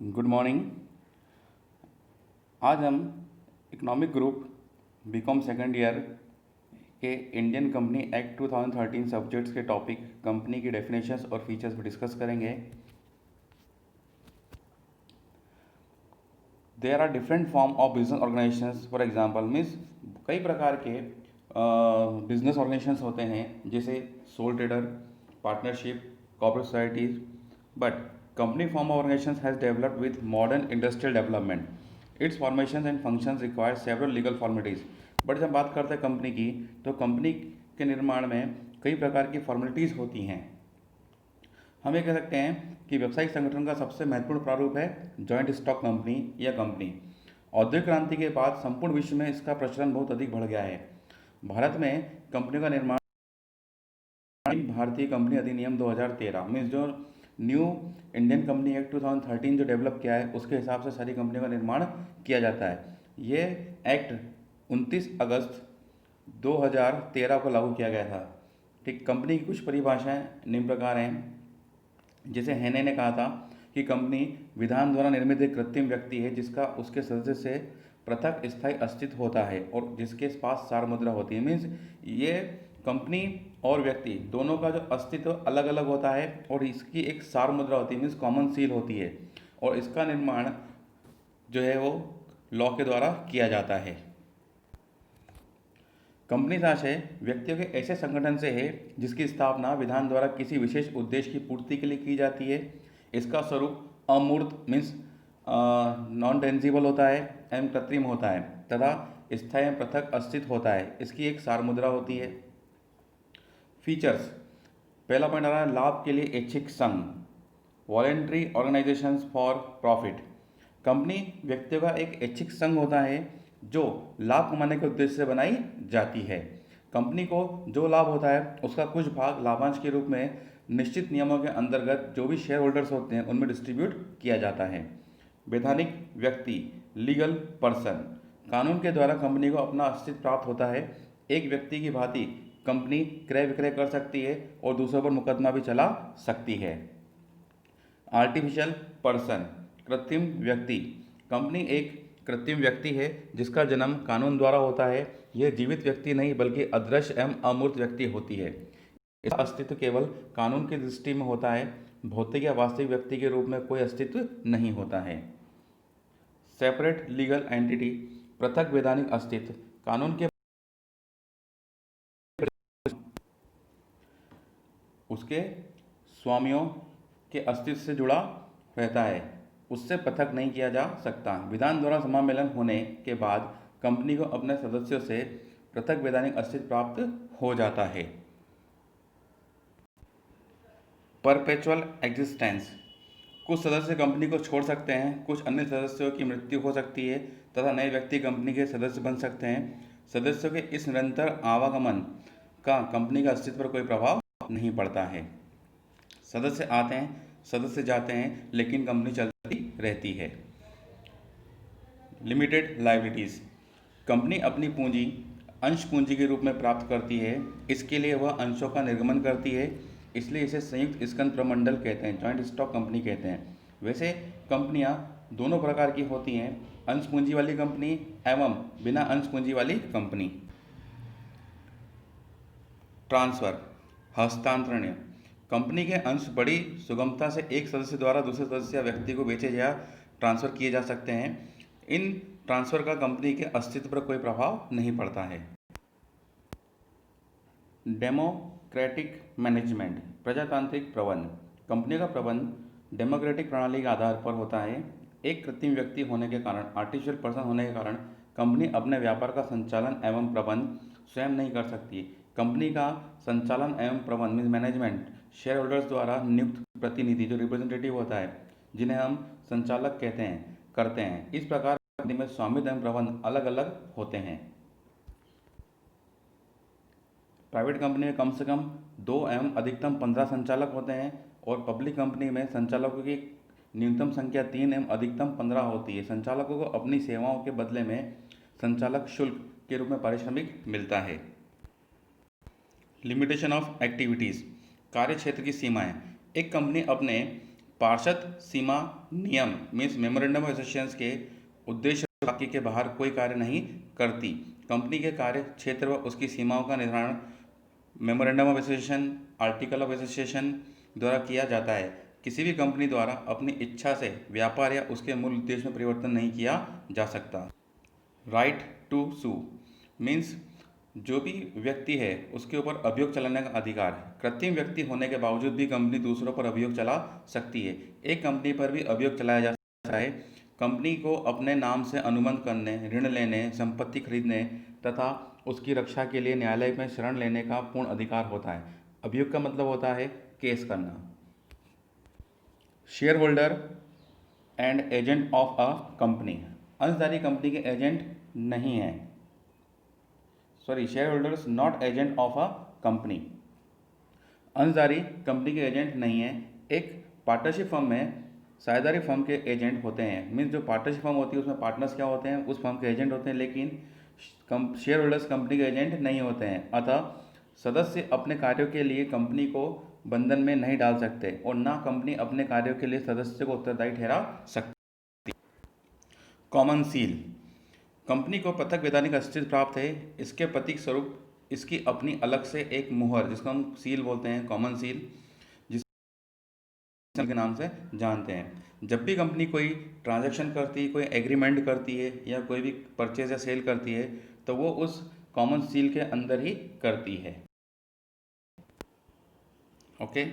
Good morning. आज हम economic group BCom second year के इंडियन कंपनी एक्ट 2013 सब्जेक्ट्स के टॉपिक कंपनी की डेफिनेशंस और फीचर्स पर डिस्कस करेंगे। There are different form of business organisations. For example means कई प्रकार के बिजनेस ऑर्गेनाइजेशंस होते हैं, जैसे sole trader, partnership, corporate societies. But company form of organizations has developed with modern industrial development. Its formations and functions require several legal formalities. But जब बात करते हैं कंपनी की, तो कंपनी के निर्माण में कई प्रकार की फॉर्मेलिटीज़ होती हैं। हम ये कह सकते हैं कि व्यावसायिक संगठन का सबसे महत्वपूर्ण प्रारूप है जॉइंट स्टॉक कंपनी या कंपनी। औद्योगिक क्रांति के बाद संपूर्ण विश्व में इसका प्रचलन बहुत अधिक बढ़ गया है। भारत में कंपनी का निर्माण भारतीय कंपनी अधिनियम 2013 मीन्स जो न्यू इंडियन कंपनी एक्ट 2013 जो डेवलप किया है, उसके हिसाब से सारी कंपनियों का निर्माण किया जाता है। ये एक्ट 29 अगस्त 2013 को लागू किया गया था। ठीक, कंपनी की कुछ परिभाषाएं निम्न प्रकार हैं। जैसे हेने ने कहा था कि कंपनी विधान द्वारा निर्मित एक कृत्रिम व्यक्ति है जिसका उसके सदस्य से पृथक स्थायी अस्तित्व होता है और जिसके पास सार मुद्रा होती है। मीन्स ये कंपनी और व्यक्ति दोनों का जो अस्तित्व अलग अलग होता है और इसकी एक सार मुद्रा होती है, मीन्स कॉमन सील होती है, और इसका निर्माण जो है वो लॉ के द्वारा किया जाता है। कंपनी आशय व्यक्तियों के ऐसे संगठन से है जिसकी स्थापना विधान द्वारा किसी विशेष उद्देश्य की पूर्ति के लिए की जाती है। इसका स्वरूप अमूर्त मीन्स नॉन टेंजिबल होता है एवं कृत्रिम होता है तथा स्थायी एवं पृथक अस्तित्व होता है। इसकी एक सार मुद्रा होती है। फीचर्स, पहला पॉइंट आ रहा है लाभ के लिए ऐच्छिक संघ, voluntary organisations for profit. Company व्यक्तियों का एक ऐच्छिक संघ होता है जो लाभ कमाने के उद्देश्य से बनाई जाती है। कंपनी को जो लाभ होता है उसका कुछ भाग लाभांश के रूप में निश्चित नियमों के अंतर्गत जो भी शेयर होल्डर्स होते हैं उनमें डिस्ट्रीब्यूट किया जाता है। वैधानिक व्यक्ति, लीगल पर्सन, कानून के द्वारा कंपनी को अपना अस्तित्व प्राप्त होता है। एक व्यक्ति की भांति कंपनी क्रय विक्रय कर सकती है और दूसरों पर मुकदमा भी चला सकती है। आर्टिफिशियल पर्सन, कृत्रिम व्यक्ति। कंपनी एक कृत्रिम व्यक्ति है जिसका जन्म कानून द्वारा होता है। यह जीवित व्यक्ति नहीं बल्कि अदृश्य एवं अमूर्त व्यक्ति होती है। इसका अस्तित्व केवल कानून की दृष्टि में होता है, भौतिक या वास्तविक व्यक्ति के रूप में कोई अस्तित्व नहीं होता है। सेपरेट लीगल एंटिटी, पृथक वैधानिक अस्तित्व। कानून के उसके स्वामियों के अस्तित्व से जुड़ा रहता है, उससे पृथक नहीं किया जा सकता। विधान द्वारा समामेलन होने के बाद कंपनी को अपने सदस्यों से पृथक वैधानिक अस्तित्व प्राप्त हो जाता है। परपेचुअल एग्जिस्टेंस, कुछ सदस्य कंपनी को छोड़ सकते हैं, कुछ अन्य सदस्यों की मृत्यु हो सकती है तथा नए व्यक्ति कंपनी के सदस्य बन सकते हैं। सदस्यों के इस निरंतर आवागमन का कंपनी का अस्तित्व पर कोई प्रभाव नहीं पड़ता है। सदस्य आते हैं, सदस्य जाते हैं, लेकिन कंपनी चलती रहती है। लिमिटेड लायबिलिटीज़, कंपनी अपनी पूंजी अंश पूंजी के रूप में प्राप्त करती है। इसके लिए वह अंशों का निर्गमन करती है, इसलिए इसे संयुक्त स्कंद प्रमंडल कहते हैं, जॉइंट स्टॉक कंपनी कहते हैं। वैसे कंपनियां दोनों प्रकार की होती हैं, अंश पूंजी वाली कंपनी एवं बिना अंश पूंजी वाली कंपनी। ट्रांसफर, हस्तांतरण, कंपनी के अंश बड़ी सुगमता से एक सदस्य द्वारा दूसरे सदस्य या व्यक्ति को बेचे या ट्रांसफर किए जा सकते हैं। इन ट्रांसफर का कंपनी के अस्तित्व पर कोई प्रभाव नहीं पड़ता है। डेमोक्रेटिक मैनेजमेंट, प्रजातांत्रिक प्रबंध। कंपनी का प्रबंध डेमोक्रेटिक प्रणाली के आधार पर होता है। एक कृत्रिम व्यक्ति होने के कारण, आर्टिफिशियल पर्सन होने के कारण कंपनी अपने व्यापार का संचालन एवं प्रबंध स्वयं नहीं कर सकती। कंपनी का संचालन एवं प्रबंध मीन्स मैनेजमेंट शेयर होल्डर्स द्वारा नियुक्त प्रतिनिधि जो रिप्रेजेंटेटिव होता है, जिन्हें हम संचालक कहते हैं, करते हैं। इस प्रकार कंपनी में स्वामित्व एवं प्रबंध अलग अलग होते हैं। प्राइवेट कंपनी में कम से कम 2 एवं अधिकतम 15 संचालक होते हैं और पब्लिक कंपनी में संचालकों की न्यूनतम संख्या 3 एवं अधिकतम 15 होती है। संचालकों को अपनी सेवाओं के बदले में संचालक शुल्क के रूप में पारिश्रमिक मिलता है। लिमिटेशन ऑफ एक्टिविटीज़, कार्य क्षेत्र की सीमाएं। एक कंपनी अपने पार्षद सीमा नियम मीन्स मेमोरेंडम ऑफ एसोसिएशन के उद्देश्य वाक्य के बाहर कोई कार्य नहीं करती। कंपनी के कार्य क्षेत्र व उसकी सीमाओं का निर्धारण memorandum of association, article of association द्वारा किया जाता है। किसी भी कंपनी द्वारा अपनी इच्छा से व्यापार या उसके मूल उद्देश्य में परिवर्तन नहीं किया जा सकता। राइट टू सू मीन्स जो भी व्यक्ति है उसके ऊपर अभियोग चलाने का अधिकार है। कृत्रिम व्यक्ति होने के बावजूद भी कंपनी दूसरों पर अभियोग चला सकती है। एक कंपनी पर भी अभियोग चलाया जा सकता है। कंपनी को अपने नाम से अनुबंध करने, ऋण लेने, संपत्ति खरीदने तथा उसकी रक्षा के लिए न्यायालय में शरण लेने का पूर्ण अधिकार होता है। अभियोग का मतलब होता है केस करना। Share holder and agent of a company, अंशधारी कंपनी के एजेंट नहीं है। Sorry, share holders not agent of a company, अंशधारी कंपनी के एजेंट नहीं है। एक पार्टनरशिप फर्म में साझेदारी फर्म के एजेंट होते हैं। मीन्स जो पार्टनरशिप फर्म होती है उसमें पार्टनर्स क्या होते हैं, उस फर्म के एजेंट होते हैं, लेकिन शेयर होल्डर्स कंपनी के एजेंट नहीं होते हैं। अतः सदस्य अपने कार्यों के लिए कंपनी को बंधन में नहीं डाल सकते और ना कंपनी अपने कार्यों के लिए सदस्य को उत्तरदायी ठहरा सकती। कॉमन सील, कंपनी को पृथक वैधानिक अस्तित्व प्राप्त है। इसके प्रतीक स्वरूप इसकी अपनी अलग से एक मुहर, जिसको हम सील बोलते हैं, कॉमन सील, जिस के नाम से जानते हैं। जब भी कंपनी कोई ट्रांजैक्शन करती है, कोई एग्रीमेंट करती है या कोई भी परचेज या सेल करती है तो वो उस कॉमन सील के अंदर ही करती है। ओके।